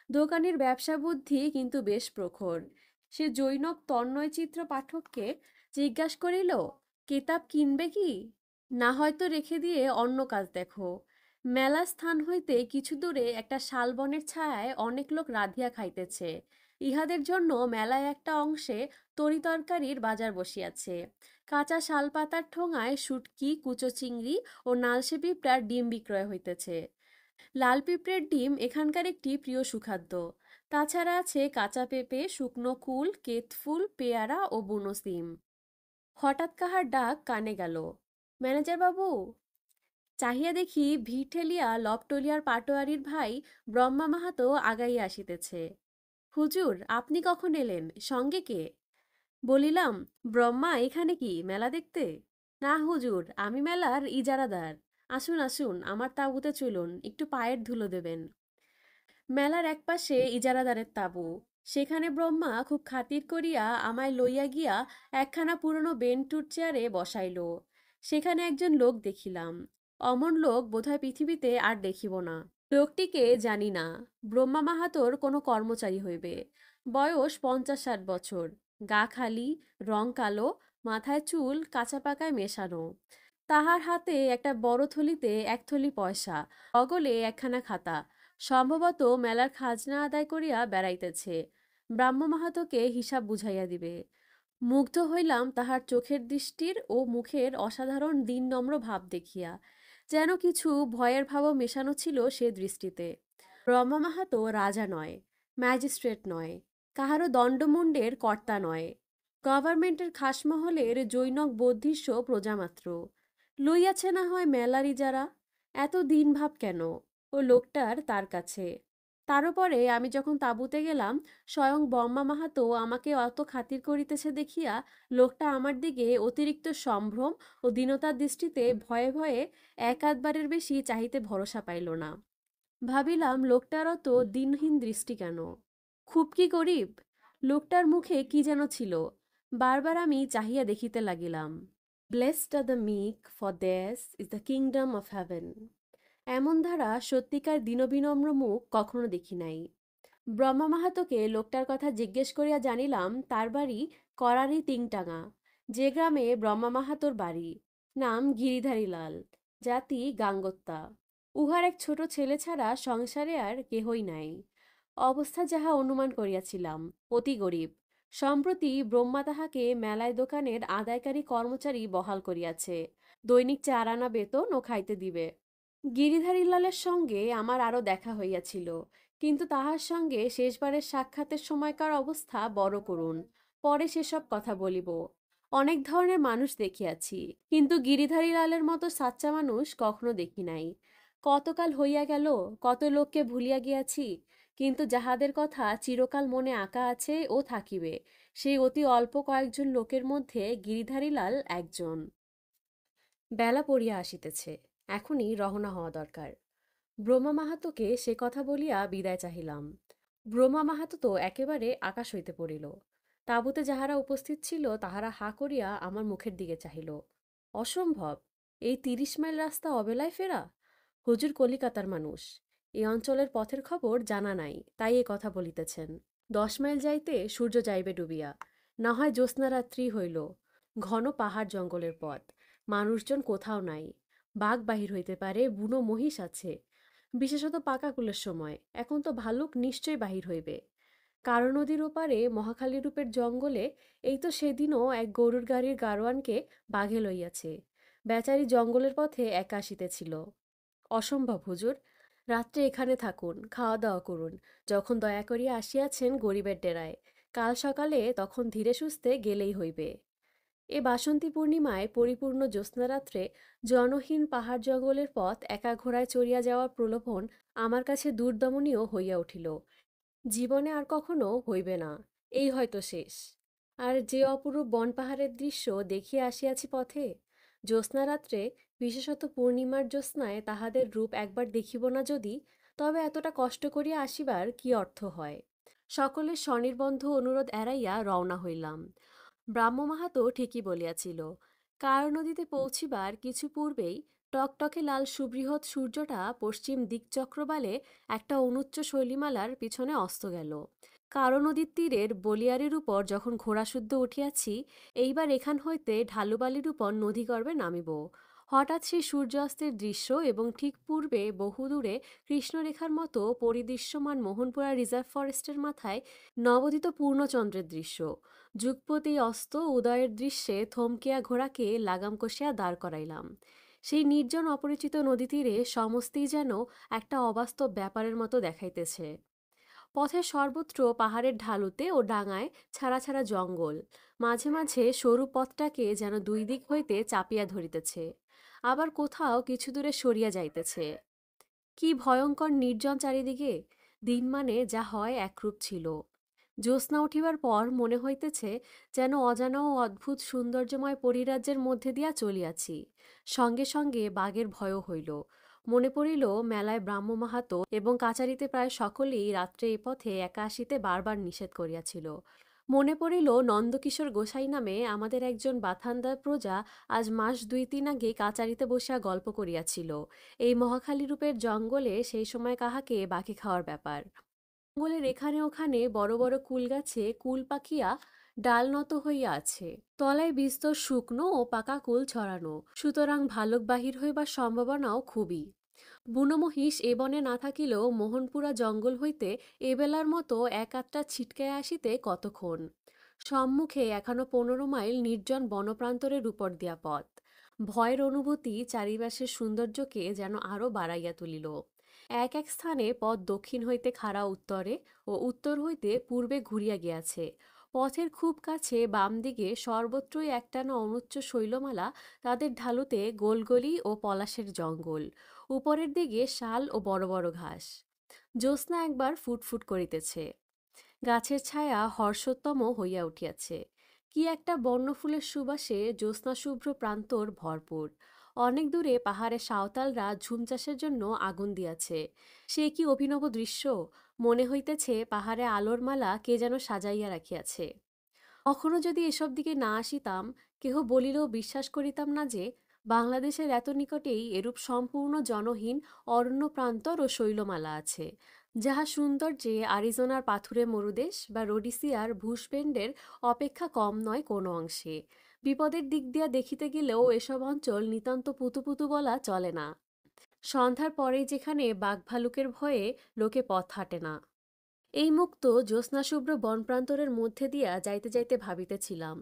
দোকানির ব্যবসা বুদ্ধি কিন্তু বেশ প্রখর। সে জৈনক তন্ময় চিত্র পাঠককে জিজ্ঞাস করিল, কেতাব কিনবে কি, না হয়তো রেখে দিয়ে অন্য কাজ দেখো। মেলা স্থান হইতে কিছু দূরে একটা শালবনের ছায়ায় অনেক লোক রাধিয়া খাইতেছে। ইহাদের জন্য মেলায় একটা অংশে তরিতরকারির বাজার বসিয়াছে। কাঁচা শাল পাতার ঠোঙায় শুটকি, কুচো চিংড়ি ও নালসে পিঁপড়ার ডিম বিক্রয় হইতেছে। লাল পিঁপড়ের ডিম এখানকার একটি প্রিয় সুখাদ্য। তাছাড়া আছে কাঁচা পেঁপে, শুকনো কুল, কেতফুল, পেয়ারা ও বুনো সিম। হঠাৎ কাহার ডাক কানে গেল, ম্যানেজার বাবু। চাহিয়া দেখি ভিড় ঠেলিয়া লবটলিয়ার পাটোয়ারির ভাই ব্রহ্মা মাহাতো আগাইয়া আসিতেছে। হুজুর, আপনি কখন এলেন, সঙ্গে কে? বলিলাম, ব্রহ্মা এখানে কি মেলা দেখতে? না হুজুর, আমি মেলার ইজারাদার। আসুন আসুন, আমার তাঁবুতে চলুন, একটু পায়ের ধুলো দেবেন। মেলার একপাশে ইজারাদারের তাঁবু। সেখানে ব্রহ্মা খুব খাতির করিয়া আমায় লইয়া গিয়া একখানা পুরনো বেন্টুর চেয়ারে বসাইল। সেখানে একজন লোক দেখিলাম। অমন লোক বোধহয় পৃথিবীতে আর দেখিব না। লোকটিকে জানি না। ব্রহ্মা মাহাতোর কোনো কর্মচারী হইবে। বয়স ৫০-৬০ বছর। গা খালি, রং কালো, মাথায় চুল কাঁচা পাকায় মেশানো। তাহার হাতে একটা বড় থলিতে এক থলি পয়সা, অগলে একখানা খাতা। সম্ভবত মেলার খাজনা আদায় করিয়া বেড়াইতেছে। ব্রাহ্ম মাহাতোকে হিসাব বুঝাইয়া দিবে। মুগ্ধ হইলাম তাহার চোখের দৃষ্টির ও মুখের অসাধারণ দীননম্র ভাব দেখিয়া। যেন কিছু ভয়ের ভাবও মেশানো ছিল সে দৃষ্টিতে। ব্রহ্মা মাহাতো রাজা নয়, ম্যাজিস্ট্রেট নয়, কাহারও দণ্ডমুণ্ডের কর্তা নয়। গভর্নমেন্টের খাসমহলের জৈনক বৌদ্ধিস্য প্রজামাত্র। লইয়াছে না হয় মেলারি যারা। এত দীনভাব কেন? ও লোকটার তার কাছে। তারও পরে আমি যখন তাঁবুতে গেলাম, স্বয়ং ব্রহ্মা মাহাতো আমাকে অত খাতির করিতেছে দেখিয়া লোকটা আমার দিকে অতিরিক্ত সম্ভ্রম ও দীনতার দৃষ্টিতে ভয়ে ভয়ে এক আধবারের বেশি চাহিতে ভরসা পাইল না। ভাবিলাম, লোকটার অত দিনহীন দৃষ্টি কেন? খুব কি গরিব? লোকটার মুখে কি যেন ছিল। বারবার আমি চাহিয়া দেখিতে লাগিলাম। Blessed are the meek, for theirs is the kingdom of heaven. এমন ধারা সত্যিকার দীনবিনম্র মুখ কখনো দেখি নাই। ব্রহ্মা মাহাতোকে লোকটার কথা জিজ্ঞেস করিয়া জানিলাম তার বাড়ি করারি তিনটাঙা, যে গ্রামে ব্রহ্মা মাহাতোর বাড়ি। নাম গিরিধারী লাল, জাতি গাঙ্গোত্তা। উহার এক ছোট ছেলে ছাড়া সংসারে আর কেহই নাই। অবস্থা যাহা অনুমান করিয়াছিলাম, অতি গরিব। সম্প্রতি ব্রহ্মা তাহাকে মেলায় দোকানের আদায়কারী কর্মচারী বহাল করিয়াছে। দৈনিক 4 আনা বেতন ও খাইতে দিবে। গিরিধারীলালের সঙ্গে আমার আরও দেখা হইয়াছিল, কিন্তু তাহার সঙ্গে শেষবারের সাক্ষাতের সময়কার অবস্থা বড় করুণ। পরে সেসব কথা বলিব। অনেক ধরনের মানুষ দেখিয়াছি, কিন্তু গিরিধারীলালের মতো সাচ্চা মানুষ কখনো দেখি নাই। কতকাল হইয়া গেল, কত লোককে ভুলিয়া গিয়াছি, কিন্তু যাহাদের কথা চিরকাল মনে আঁকা আছে ও থাকিবে, সেই অতি অল্প কয়েকজন লোকের মধ্যে গিরিধারীলাল একজন। বেলা পড়িয়া আসিতেছে, এখনই রওনা হওয়া দরকার। ব্রহ্মা মাহাতোকে সে কথা বলিয়া বিদায় চাহিলাম। ব্রহ্মা মাহাতো তো একেবারে আকাশ হইতে পড়িল। তাঁবুতে যাহারা উপস্থিত ছিল তাহারা হা করিয়া আমার মুখের দিকে চাহিল। অসম্ভব! এই ৩০ মাইল রাস্তা অবেলায় ফেরা? হুজুর কলিকাতার মানুষ, এই অঞ্চলের পথের খবর জানা নাই, তাই এ কথা বলিতেছেন। 10 মাইল যাইতে সূর্য যাইবে ডুবিয়া, না হয় জ্যোৎস্না রাত্রি হইল। ঘন পাহাড় জঙ্গলের পথ, মানুষজন কোথাও নাই। বাঘ বাহির হইতে পারে, বুনো মহিষ আছে, বিশেষত পাকাকুলের সময়। এখন তো ভালুক নিশ্চয় বাহির হইবে। কারো নদীর ওপারে মহাখালী রূপের জঙ্গলে এই তো সেদিনও এক গরুর গাড়ির গাড়োয়ানকে বাঘে লইয়াছে। বেচারি জঙ্গলের পথে একা আসিতেছিল। অসম্ভব হুজুর, রাত্রে এখানে থাকুন, খাওয়া দাওয়া করুন। যখন দয়া করিয়া আসিয়াছেন গরিবের ডেরায়, কাল সকালে তখন ধীরে সুস্থে গেলেই হইবে। এ বাসন্তী পূর্ণিমায় পরিপূর্ণ জ্যোৎস্নারাত্রে জনহীন পাহাড় জঙ্গলের পথ একা ঘোড়ায় চড়িয়া যাওয়ার প্রলোভন আমার কাছে দুর্দমনীয় হইয়া উঠিল। জীবনে আর কখনো হইবে না, এই হয়তো শেষ। আর যে অপরূপ বন পাহাড়ের দৃশ্য দেখিয়া আসিয়াছি পথে, জ্যোৎস্নারাত্রে, বিশেষত পূর্ণিমার জ্যোৎস্নায় তাহাদের রূপ একবার দেখিব না যদি, তবে এতটা কষ্ট করিয়া আসিবার কি অর্থ হয়? সকলের স্বনির্বন্ধ অনুরোধ এড়াইয়া রওনা হইলাম। ব্রাহ্ম মাহাতো ঠিকই বলিয়াছিল। কার নদীতে পৌঁছিবার কিছু পূর্বেই টকটকে লাল সুবৃহৎ সূর্যটা পশ্চিম দিকচক্রবালে একটা অনুচ্চ শৈলীমালার পিছনে অস্ত গেল। কারো নদীর তীরের বলিয়ারের উপর যখন ঘোড়াসুদ্ধ উঠিয়াছি, এইবার এখান হইতে ঢালুবালির উপর নদীগর্ভে নামিব। হঠাৎ সেই সূর্যাস্তের দৃশ্য এবং ঠিক পূর্বে বহুদূরে কৃষ্ণরেখার মতো পরিদৃশ্যমান মোহনপুরা রিজার্ভ ফরেস্টের মাথায় নবোদিত পূর্ণচন্দ্রের দৃশ্য, যুগপতি অস্ত উদয়ের দৃশ্যে থমকিয়া ঘোড়াকে লাগাম কষিয়া দাঁড় করাইলাম। সেই নির্জন অপরিচিত নদী তীরে সমস্তই যেন একটা অবাস্তব ব্যাপারের মতো দেখাইতেছে। পথের সর্বত্র পাহাড়ের ঢালুতে ও ডাঙায় ছাড়া ছাড়া জঙ্গল, মাঝে মাঝে সরু পথটাকে যেন দুই দিক হইতে চাপিয়া ধরিতেছে, আবার কোথাও কিছু দূরে সরিয়া যাইতেছে। কি ভয়ঙ্কর নির্জন চারিদিকে! দিন মানে যা হয় একরূপ ছিল। জ্যোৎস্না উঠিবার পর মনে হইতেছে যেন অজানা ও অদ্ভুত সৌন্দর্যময় পরিরাজ্যের মধ্যে দিয়া চলিয়াছি। সঙ্গে সঙ্গে বাঘের ভয়ও হইল। মনে পড়িল মেলায় ব্রাহ্ম মাহাতো এবং কাচারিতে প্রায় সকলেই রাত্রে এ পথে একা আসিতে বারবার নিষেধ করিয়াছিল। মনে পড়িল নন্দকিশোর গোসাই নামে আমাদের একজন বাথানদার প্রজা আজ মাস 2-3 আগে কাচারিতে বসিয়া গল্প করিয়াছিল এই মহাখালী রূপের জঙ্গলে সেই সময় কাহাকে বাকি খাওয়ার ব্যাপার। জঙ্গলের এখানে ওখানে বড় বড় কুল গাছে কুল পাকিয়া ডাল নত হইয়া আছে, তলায় বিস্তর শুকনো ও পাকা কুল ছড়ানো, সুতরাং ভালুক বাহির হইবার সম্ভাবনাও খুবই। বুনো মহিষ এ বনে না থাকিলেও মোহনপুরা জঙ্গল হইতে এবেলার মতো এক আধটা ছিটকায় আসিতে কতক্ষণ। সম্মুখে এখনো 15 মাইল নির্জন বনপ্রান্তরের উপর দিয়া পথ। ভয়ের অনুভূতি চারিপাশের সৌন্দর্যকে যেন আরো বাড়াইয়া তুলিল। এক এক স্থানে পথ দক্ষিণ হইতে খাড়া উত্তরে ও উত্তর হইতে পূর্বে ঘুরিয়া গিয়াছে। পথের খুব কাছে বাম দিকে সর্বত্রই একটানা অনুচ্চ শৈলমালা, তাদের ঢালুতে গোলগলি ও পলাশের জঙ্গল, উপরের দিকে শাল ও বড় বড় ঘাস। জ্যোৎস্না একবার ফুটফুট করিতেছে, গাছের ছায়া হর্ষোত্তম হইয়া উঠিয়াছে। কি একটা বর্ণফুলের সুবাসে জ্যোৎস্নাশুভ্র প্রান্তর ভরপুর। অনেক দূরে পাহাড়ে সাঁওতালরা ঝুম চাষের জন্য আগুন দিয়াছে। সে কি অভিনব দৃশ্য! মনে হইতেছে পাহাড়ে আলোর মালা কে যেন সাজাইয়া রাখিয়াছে। কখনো যদি এসব দিকে না আসিতাম, কেহ বলিলেও বিশ্বাস করিতাম না যে বাংলাদেশের এত নিকটেই এরূপ সম্পূর্ণ জনহীন অরণ্য প্রান্তর ও শৈলমালা আছে, যাহা সৌন্দর্যে আরিজোনার পাথুরে মরুদেশ বা রোডিসিয়ার ভূসবেন্ডের অপেক্ষা কম নয় কোনো অংশে। বিপদের দিক দিয়া দেখিতে গেলেও এসব অঞ্চল নিতান্ত পুতুপুতু বলা চলে না। সন্ধ্যার পরেই যেখানে বাঘ ভালুকের ভয়ে লোকে পথ হাঁটে না। এই মুক্ত জ্যোৎস্নাশুভ্র বনপ্রান্তরের মধ্যে দিয়া যাইতে যাইতে ভাবিতেছিলাম,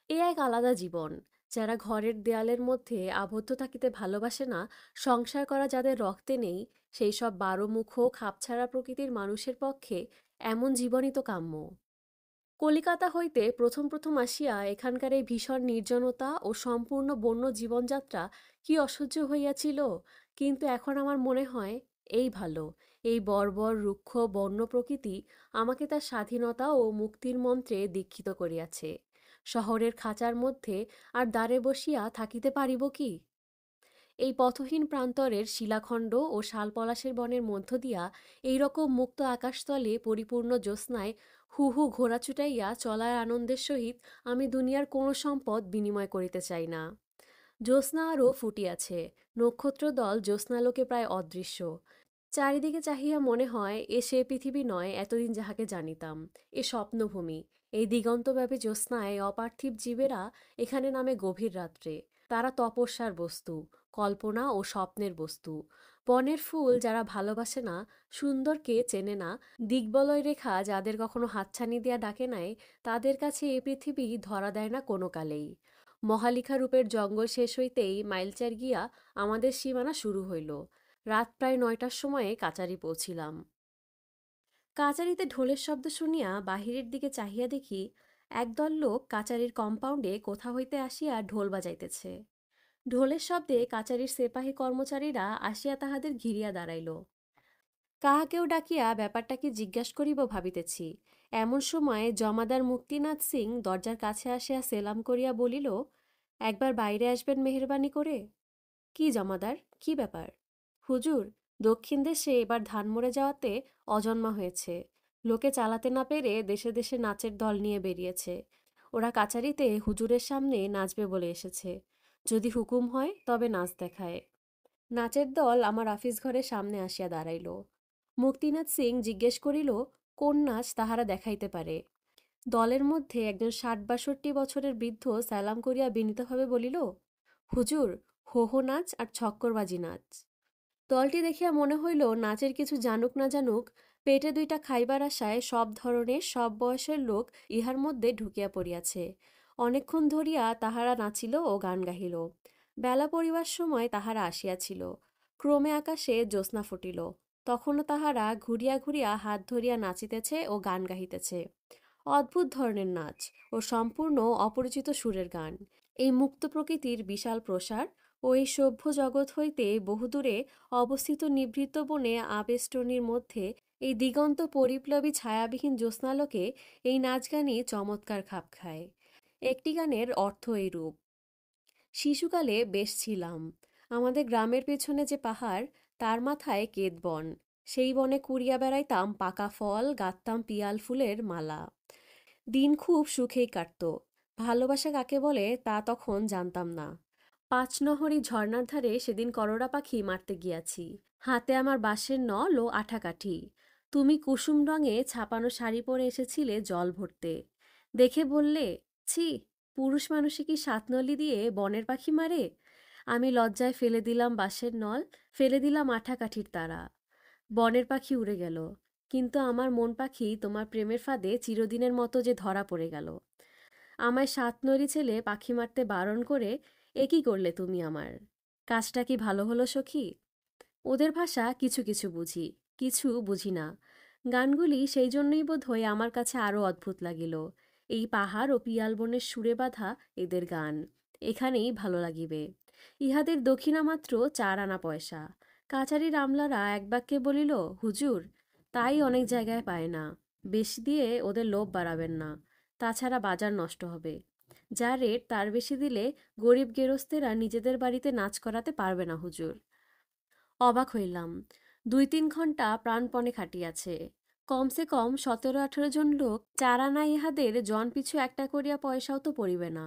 এ এক আলাদা জীবন। যারা ঘরের দেয়ালের মধ্যে আবদ্ধ থাকিতে ভালোবাসে না, সংসার করা যাদের রক্তে নেই, সেই সব বারোমুখ খাপছাড়া প্রকৃতির মানুষের পক্ষে এমন জীবনই তো কাম্য। কলিকাতা হইতে প্রথম প্রথম আসিয়া এখানকার এই ভীষণ নির্জনতা ও সম্পূর্ণ বন্য জীবনযাত্রা কি অসহ্য হইয়াছিল, কিন্তু এখন আমার মনে হয় এই ভালো। এই বর্বর রুক্ষ বন্য প্রকৃতি আমাকে তার স্বাধীনতা ও মুক্তির মন্ত্রে দীক্ষিত করিয়াছে। শহরের খাঁচার মধ্যে আর দ্বারে বসিয়া থাকিতে পারিব কি? এই পথহীন প্রান্তরের শিলাখণ্ড ও শালপলাশের বনের মধ্য দিয়া এইরকম মুক্ত আকাশতলে পরিপূর্ণ জ্যোৎস্নায় হু হু ঘোড়া ছুটাইয়া চলার আনন্দের সহিত আমি দুনিয়ার কোনো সম্পদ বিনিময় করিতে চাই না। জ্যোৎস্না আরও ফুটিয়াছে। নক্ষত্রদল জ্যোৎস্নালোকে প্রায় অদৃশ্য। চারিদিকে চাহিয়া মনে হয় এ সে পৃথিবী নয় এতদিন যাহাকে জানিতাম, এ স্বপ্নভূমি। এই দিগন্তব্যাপী জ্যোৎস্নায় অপার্থিব জীবেরা এখানে নামে গভীর রাত্রে। তারা তপস্যার বস্তু, কল্পনা ও স্বপ্নের বস্তু। বনের ফুল যারা ভালোবাসে না, সুন্দরকে চেনে না, দিগ্বলয় রেখা যাদের কখনো হাতছানি দিয়া ডাকে নাই, তাদের কাছে এ পৃথিবী ধরা দেয় না কোনো কালেই। মহালিখা রূপের জঙ্গল শেষ হইতেই মাইলচার গিয়া আমাদের সীমানা শুরু হইল। রাত প্রায় ৯টার সময়ে কাচারি পৌঁছিলাম। কাচারিতে ঢোলের শব্দ শুনিয়া বাহিরের দিকে চাহিয়া দেখি একদল লোক কাচারির কম্পাউন্ডে কোথা হইতে আসিয়া ঢোল বাজাইতেছে। ঢোলের শব্দে কাচারির সেপাহী কর্মচারীরা আসিয়া তাহাদের ঘিরিয়া দাঁড়াইল। কাহাকেও ডাকিয়া ব্যাপারটা কি জিজ্ঞাস করিব ভাবিতেছি, এমন সময় জমাদার মুক্তিনাথ সিং দরজার কাছে আসিয়া সেলাম করিয়া বলিল, একবার বাইরে আসবেন মেহরবানি করে। কি জমাদার, কি ব্যাপার? হুজুর, দক্ষিণ দেশে এবার ধান মরে যাওয়াতে অজন্মা হয়েছে। লোকে চালাতে না পেরে দেশে দেশে নাচের দল নিয়ে বেরিয়েছে। ওরা কাচারিতে হুজুরের সামনে নাচবে বলে এসেছে। যদি হুকুম হয় তবে নাচ দেখায়। নাচের দল আমার অফিস ঘরের সামনে আসিয়া দাঁড়াইল। মুক্তিনাথ সিং জিজ্ঞেস করিল, কোন নাচ তাহারা দেখাইতে পারে। দলের মধ্যে একজন ৬০-৬২ বছরের বৃদ্ধ সালাম করিয়া বিনীতভাবে বলিল, হুজুর, হো হো নাচ আর ছক্করবাজি নাচ। দলটি দেখিয়া মনে হইল নাচের কিছু জানুক না জানুক, পেটে দুইটা খাইবার আশায় সব ধরনের সব বয়সের লোক ইহার মধ্যে ঢুকিয়া পড়িয়াছে। অনেকক্ষণ ধরিয়া তাহারা নাচিল ও গান গাহিল। বেলা পড়িবার সময় তাহারা আসিয়াছিল। ক্রমে আকাশে জ্যোৎস্না ফুটিল। তখনও তাহারা ঘুরিয়া ঘুরিয়া হাত ধরিয়া নাচিতেছে ও গান গাহিতেছে। অদ্ভুত ধরনের নাচ ও সম্পূর্ণ অপরিচিত সুরের গান। এই মুক্ত প্রকৃতির বিশাল প্রসার ও এই সভ্য জগৎ হইতে বহুদূরে অবস্থিত নিভৃত বনে আবেষ্টনীর মধ্যে এই দিগন্ত পরিপ্লবী ছায়াবিহীন জ্যোৎস্নালোকে এই নাচ গানই চমৎকার খাপ খায়। একটি গানের অর্থ এইরূপ: শিশুকালে বেশ ছিলাম। আমাদের গ্রামের পেছনে যে পাহাড়, তার মাথায় কেতবন। সেই বনে কুড়িয়া বেড়াইতাম পাকা ফল, গাঁথতাম পিয়াল ফুলের মালা। দিন খুব সুখেই কাটত। ভালোবাসা কাকে বলে তা তখন জানতাম না। ৫ নহরী ঝর্ণার ধারে সেদিন করড়া পাখি মারতে গিয়াছি। হাতে আমার বাঁশের নল ও আঠাকাঠি। তুমি কুসুম রঙে ছাপানো শাড়ি পরে এসেছিলে জল ভরতে। দেখে বললে, ছি, পুরুষ মানুষে কি ৭ নলি দিয়ে বনের পাখি মারে? আমি লজ্জায় ফেলে দিলাম বাঁশের নল, ফেলে দিলাম আঠাকাঠির তারা। বনের পাখি উড়ে গেল, কিন্তু আমার মন পাখি তোমার প্রেমের ফাঁদে চিরদিনের মতো যে ধরা পড়ে গেল। আমায় ৭ নরি ছেলে পাখি মারতে বারণ করে এ কি করলে তুমি আমার? কাজটা কি ভালো হলো সখী? ওদের ভাষা কিছু কিছু বুঝি, কিছু বুঝি না। গানগুলি সেই জন্যই বোধহয় আমার কাছে আরও অদ্ভুত লাগিল। এই পাহাড় ও পিয়াল বনের সুরে বাঁধা এদের গান এখানেই ভালো লাগিবে। ইহাদের দক্ষিণা মাত্র ৪ আনা পয়সা। কাছারির আমলারা এক বাক্যে বলিল, হুজুর, তাই অনেক জায়গায় পায় না। বেশি দিয়ে ওদের লোভ বাড়াবেন না, তাছাড়া বাজার নষ্ট হবে। যা রেট তার বেশি দিলে গরিব গেরস্তেরা নিজেদের বাড়িতে নাচ করাতে পারবে না হুজুর। অবাক হইলাম। ২-৩ ঘণ্টা প্রাণপণে খাটিয়াছে। কমসে কম ১৭-১৮ জন লোক, ৪ আনা ইহাদের জন পিছু একটা করিয়া পয়সাও তো পড়িবে না।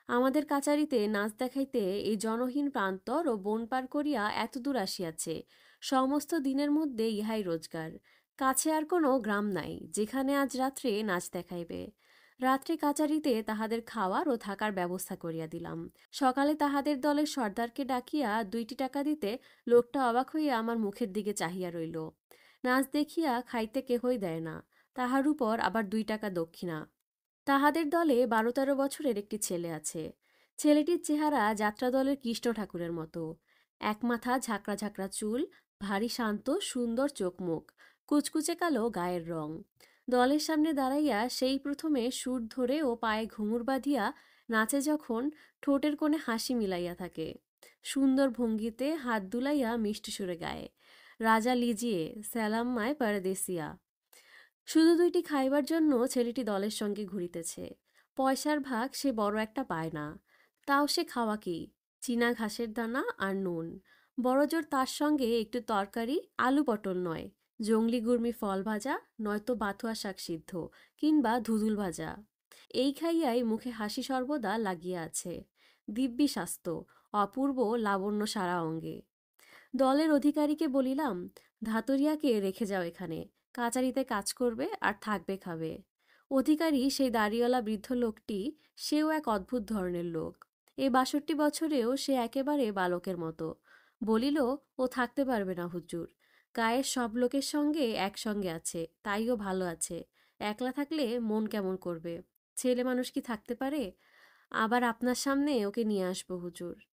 আমাদের কাচারিতে নাচ দেখাইতে এই জনহীন প্রান্তর ও বন পার করিয়া এত দূর আসিয়াছে। সমস্ত দিনের মধ্যে ইহাই রোজগার। কাছে আর কোনো গ্রাম নাই যেখানে আজ রাত্রে নাচ দেখাইবে। রাত্রে কাচারিতে তাহাদের খাওয়ার ও থাকার ব্যবস্থা করিয়া দিলাম। সকালে তাহাদের দলের সর্দারকে ডাকিয়া ২টি টাকা দিতে লোকটা অবাক হইয়া আমার মুখের দিকে চাহিয়া রইল। নাচ দেখিয়া খাইতে কেহই দেয় না, তাহার উপর আবার ২ টাকা দক্ষিণা। তাহাদের দলে ১২-১৩ বছরের একটি ছেলে আছে। ছেলেটির চেহারা যাত্রা দলের কৃষ্ণ ঠাকুরের মতো। এক মাথা ঝাঁকড়া ঝাঁকড়া চুল, ভারী শান্ত সুন্দর চোখ মুখ, কুচকুচে কালো গায়ের রং। দলের সামনে দাঁড়াইয়া সেই প্রথমে সুর ধরে ও পায়ে ঘুঙুর বাঁধিয়া নাচে যখন, ঠোঁটের কোণে হাসি মিলাইয়া থাকে। সুন্দর ভঙ্গিতে হাত দুলাইয়া মিষ্টি সুরে গায়, রাজা লিজিয়ে স্যালাম মায় পারদেসিয়া। শুধু ২টি খাইবার জন্য ছেলেটি দলের সঙ্গে ঘুরিতেছে। পয়সার ভাগ সে বড় একটা পায় না। তাও সে খাওয়া কি, চীনা ঘাসের দানা আর নুন। বড়জোর তার সঙ্গে একটু তরকারি, আলু পটল নয়, জংলি গুর্মি ফল ভাজা, নয়তো বাথুয়া শাক সিদ্ধ, কিংবা ধুদুল ভাজা। এই খাইয়াই মুখে হাসি সর্বদা লাগিয়া আছে। দিব্যি স্বাস্থ্য, অপূর্ব লাবণ্য সারা অঙ্গে। দলের অধিকারীকে বলিলাম, ধাতরিয়াকে রেখে যাও এখানে, কাচারিতে কাজ করবে আর থাকবে খাবে। অধিকারী সেই দাড়িওয়ালা বৃদ্ধ লোকটি, সেও এক অদ্ভুত ধরনের লোক। এই ৬২ বছরেও সে একেবারে বালকের মতো। বলিল, ও থাকতে পারবে না হুজুর, গায়ের সব লোকের সঙ্গে একসঙ্গে আছে, তাই ও ভালো আছে। একলা থাকলে মন কেমন করবে, ছেলে মানুষ কি থাকতে পারে? আবার আপনার সামনে ওকে নিয়ে আসবো হুজুর।